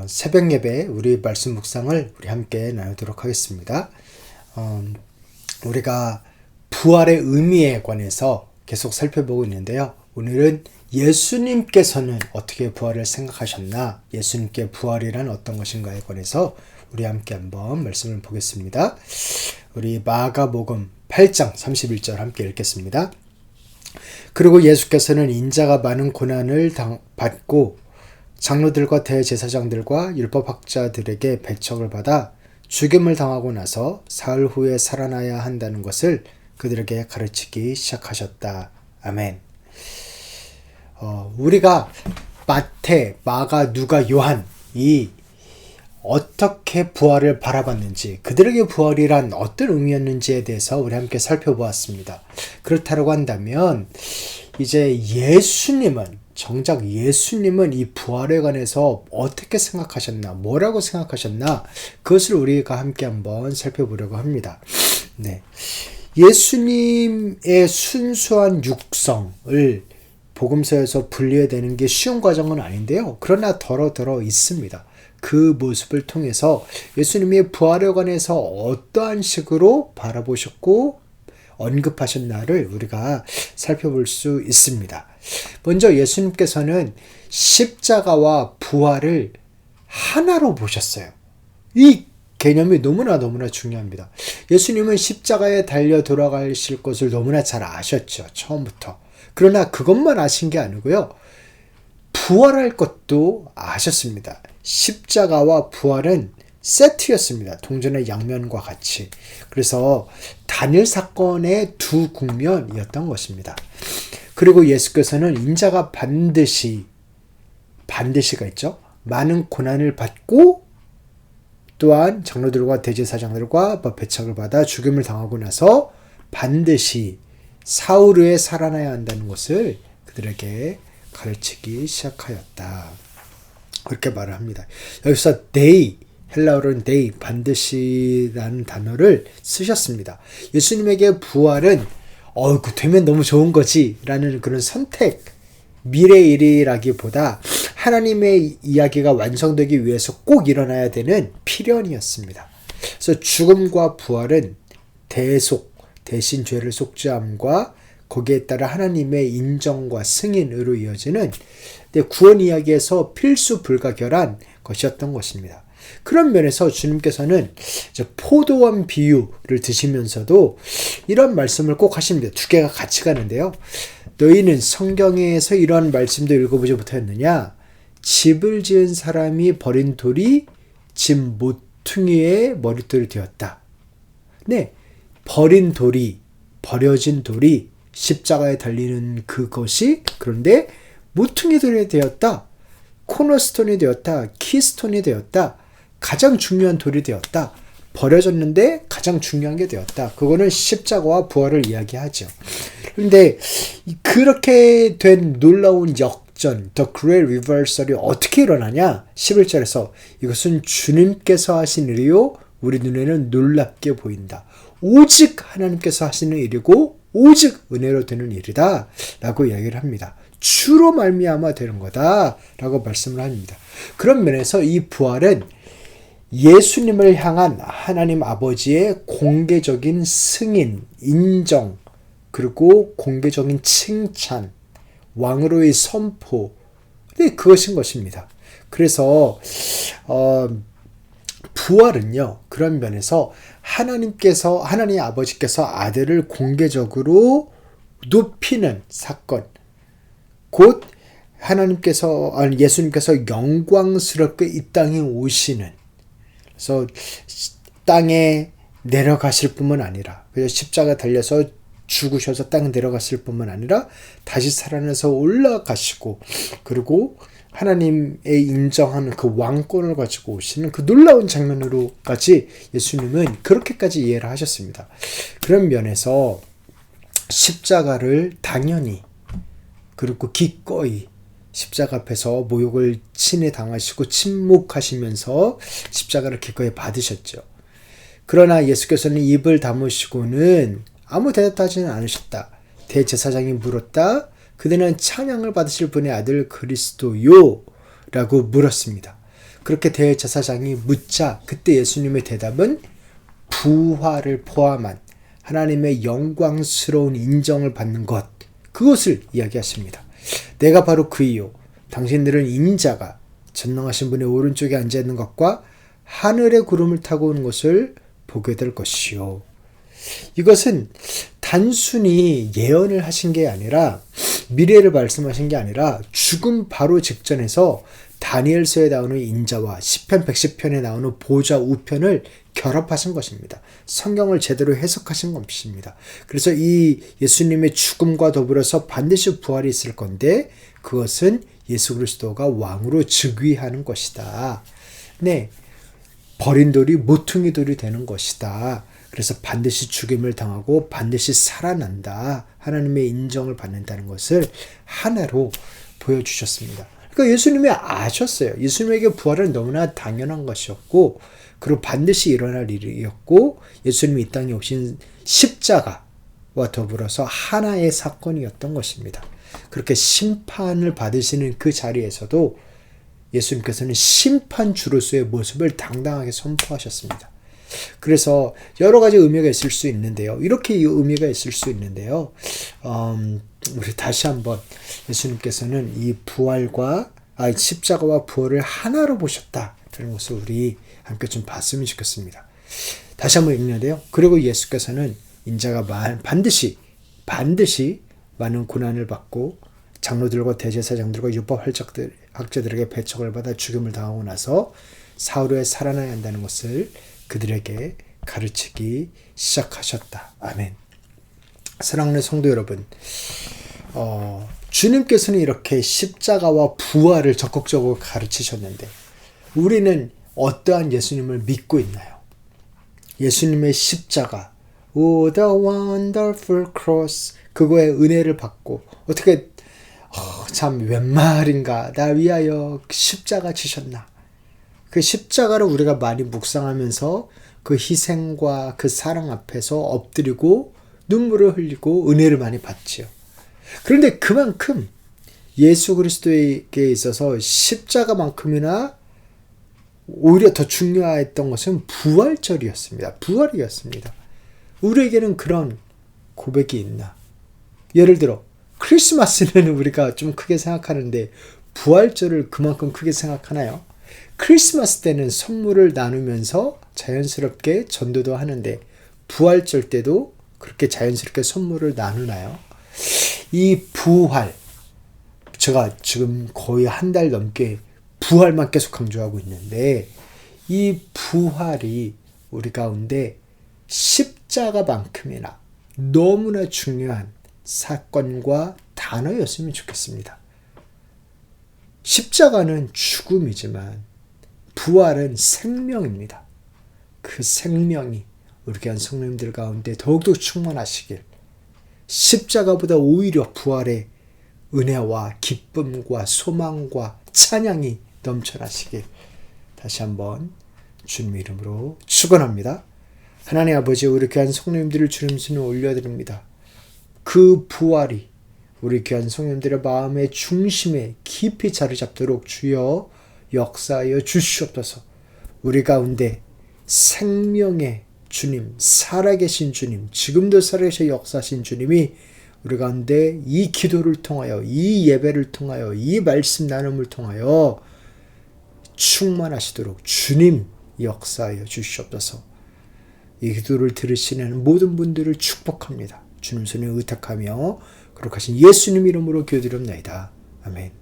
새벽 예배 우리 말씀 묵상을 우리 함께 나누도록 하겠습니다. 우리가 부활의 의미에 관해서 계속 살펴보고 있는데요. 오늘은 예수님께서는 어떻게 부활을 생각하셨나, 예수님께 부활이란 어떤 것인가에 관해서 우리 함께 한번 말씀을 보겠습니다. 우리 마가복음 8장 31절 함께 읽겠습니다. 그리고 예수께서는 인자가 많은 고난을 받고 장로들과 대제사장들과 율법학자들에게 배척을 받아 죽임을 당하고 나서 사흘 후에 살아나야 한다는 것을 그들에게 가르치기 시작하셨다. 아멘. 우리가 마태, 마가, 누가, 요한이 어떻게 부활을 바라봤는지, 그들에게 부활이란 어떤 의미였는지에 대해서 우리 함께 살펴보았습니다. 그렇다고 한다면 이제 정작 예수님은 이 부활에 관해서 어떻게 생각하셨나, 뭐라고 생각하셨나, 그것을 우리가 함께 한번 살펴보려고 합니다. 네. 예수님의 순수한 육성을 복음서에서 분리해내는 게 쉬운 과정은 아닌데요. 그러나 더러 있습니다. 그 모습을 통해서 예수님이 부활에 관해서 어떠한 식으로 바라보셨고 언급하셨나를 우리가 살펴볼 수 있습니다. 먼저 예수님께서는 십자가와 부활을 하나로 보셨어요. 이 개념이 너무나 중요합니다. 예수님은 십자가에 달려 돌아가실 것을 너무나 잘 아셨죠. 처음부터. 그러나 그것만 아신 게 아니고요. 부활할 것도 아셨습니다. 십자가와 부활은 세트였습니다. 동전의 양면과 같이. 그래서 단일 사건의 두 국면이었던 것입니다. 그리고 예수께서는 인자가 반드시가 있죠. 많은 고난을 받고 또한 장로들과 대제사장들과 배척을 받아 죽임을 당하고 나서 반드시 사흘 후에 살아나야 한다는 것을 그들에게 가르치기 시작하였다. 그렇게 말을 합니다. 여기서 헬라어로는 반드시라는 단어를 쓰셨습니다. 예수님에게 부활은 되면 너무 좋은 거지 라는 그런 선택, 미래의 일이라기보다 하나님의 이야기가 완성되기 위해서 꼭 일어나야 되는 필연이었습니다. 그래서 죽음과 부활은 대신 죄를 속죄함과 거기에 따라 하나님의 인정과 승인으로 이어지는 구원 이야기에서 필수 불가결한 것이었던 것입니다. 그런 면에서 주님께서는 포도원 비유를 드시면서도 이런 말씀을 꼭 하십니다. 두 개가 같이 가는데요. 너희는 성경에서 이러한 말씀도 읽어보지 못하였느냐? 집을 지은 사람이 버린 돌이 집 모퉁이의 머릿돌이 되었다. 네, 버려진 돌이 십자가에 달리는 그것이 그런데 모퉁이 돌이 되었다. 코너스톤이 되었다. 키스톤이 되었다. 가장 중요한 돌이 되었다. 버려졌는데 가장 중요한 게 되었다. 그거는 십자가와 부활을 이야기하죠. 그런데 그렇게 된 놀라운 역전, The Great Reversal이 어떻게 일어나냐? 11절에서 이것은 주님께서 하신 일이요 우리 눈에는 놀랍게 보인다. 오직 하나님께서 하시는 일이고 오직 은혜로 되는 일이다 라고 이야기를 합니다. 주로 말미암아 되는 거다 라고 말씀을 합니다. 그런 면에서 이 부활은 예수님을 향한 하나님 아버지의 공개적인 승인, 인정, 그리고 공개적인 칭찬, 왕으로의 선포, 그것인 것입니다. 그래서 부활은요, 그런 면에서 하나님 아버지께서 아들을 공개적으로 높이는 사건, 곧 예수님께서 영광스럽게 이 땅에 오시는, 그래서 땅에 내려가실 뿐만 아니라, 십자가 달려서 죽으셔서 땅에 내려갔을 뿐만 아니라 다시 살아나서 올라가시고, 그리고 하나님의 인정하는 그 왕권을 가지고 오시는 그 놀라운 장면으로까지 예수님은 그렇게까지 이해를 하셨습니다. 그런 면에서 십자가를 당연히 그리고 기꺼이 십자가 앞에서 모욕을 친히 당하시고 침묵하시면서 십자가를 기꺼이 받으셨죠. 그러나 예수께서는 입을 다무시고는 아무 대답도 하지는 않으셨다. 대제사장이 물었다. 그대는 찬양을 받으실 분의 아들 그리스도요? 라고 물었습니다. 그렇게 대제사장이 묻자 그때 예수님의 대답은 부활을 포함한 하나님의 영광스러운 인정을 받는 것, 그것을 이야기하십니다. 내가 바로 그이요 당신들은 인자가 전능하신 분의 오른쪽에 앉아있는 것과 하늘의 구름을 타고 오는 것을 보게 될 것이요. 이것은 단순히 예언을 하신 게 아니라, 미래를 말씀하신 게 아니라 죽음 바로 직전에서 다니엘서에 나오는 인자와 시편 110편에 나오는 보좌 우편을 결합하신 것입니다. 성경을 제대로 해석하신 것입니다. 그래서 이 예수님의 죽음과 더불어서 반드시 부활이 있을 건데, 그것은 예수 그리스도가 왕으로 즉위하는 것이다. 네, 버린 돌이 모퉁이 돌이 되는 것이다. 그래서 반드시 죽임을 당하고 반드시 살아난다. 하나님의 인정을 받는다는 것을 하나로 보여주셨습니다. 그러니까 예수님이 아셨어요. 예수님에게 부활은 너무나 당연한 것이었고, 그리고 반드시 일어날 일이었고, 예수님이 이 땅에 오신 십자가와 더불어서 하나의 사건이었던 것입니다. 그렇게 심판을 받으시는 그 자리에서도 예수님께서는 심판주로서의 모습을 당당하게 선포하셨습니다. 그래서 여러 가지 의미가 있을 수 있는데요. 이렇게 의미가 있을 수 있는데요. 우리 다시 한번 예수님께서는 이 십자가와 부활을 하나로 보셨다. 그런 것을 우리 함께 좀 봤으면 좋겠습니다. 다시 한번 읽는데요. 그리고 예수께서는 인자가 반드시 많은 고난을 받고 장로들과 대제사장들과 율법 학자들에게 배척을 받아 죽임을 당하고 나서 사흘 후에 살아나야 한다는 것을 그들에게 가르치기 시작하셨다. 아멘. 사랑하는 성도 여러분, 주님께서는 이렇게 십자가와 부활을 적극적으로 가르치셨는데 우리는 어떠한 예수님을 믿고 있나요? 예수님의 십자가, Oh the wonderful cross, 그거에 은혜를 받고 어떻게 참 웬 말인가, 나 위하여 십자가 지셨나. 그 십자가를 우리가 많이 묵상하면서 그 희생과 그 사랑 앞에서 엎드리고 눈물을 흘리고 은혜를 많이 받지요. 그런데 그만큼 예수 그리스도에게 있어서 십자가만큼이나 오히려 더 중요했던 것은 부활절이었습니다. 부활이었습니다. 우리에게는 그런 고백이 있나? 예를 들어 크리스마스는 우리가 좀 크게 생각하는데 부활절을 그만큼 크게 생각하나요? 크리스마스 때는 선물을 나누면서 자연스럽게 전도도 하는데 부활절 때도 그렇게 자연스럽게 선물을 나누나요? 이 부활, 제가 지금 거의 한 달 넘게 부활만 계속 강조하고 있는데 이 부활이 우리 가운데 십자가만큼이나 너무나 중요한 사건과 단어였으면 좋겠습니다. 십자가는 죽음이지만 부활은 생명입니다. 그 생명이 우리 교회 성도님들 가운데 더욱더 충만하시길, 십자가보다 오히려 부활의 은혜와 기쁨과 소망과 찬양이 넘쳐나시길 다시 한번 주님 이름으로 축원합니다. 하나님 아버지, 우리 귀한 성도님들을 주님 손에 올려드립니다. 그 부활이 우리 귀한 성도님들의 마음의 중심에 깊이 자리 잡도록 주여 역사하여 주시옵소서. 우리 가운데 생명의 주님, 살아계신 주님, 지금도 살아계셔 역사하신 주님이 우리 가운데 이 기도를 통하여, 이 예배를 통하여, 이 말씀 나눔을 통하여 충만하시도록 주님 역사하여 주시옵소서. 이 기도를 들으시는 모든 분들을 축복합니다. 주님 손에 의탁하며 거룩하신 예수님 이름으로 기도드립니다. 아멘.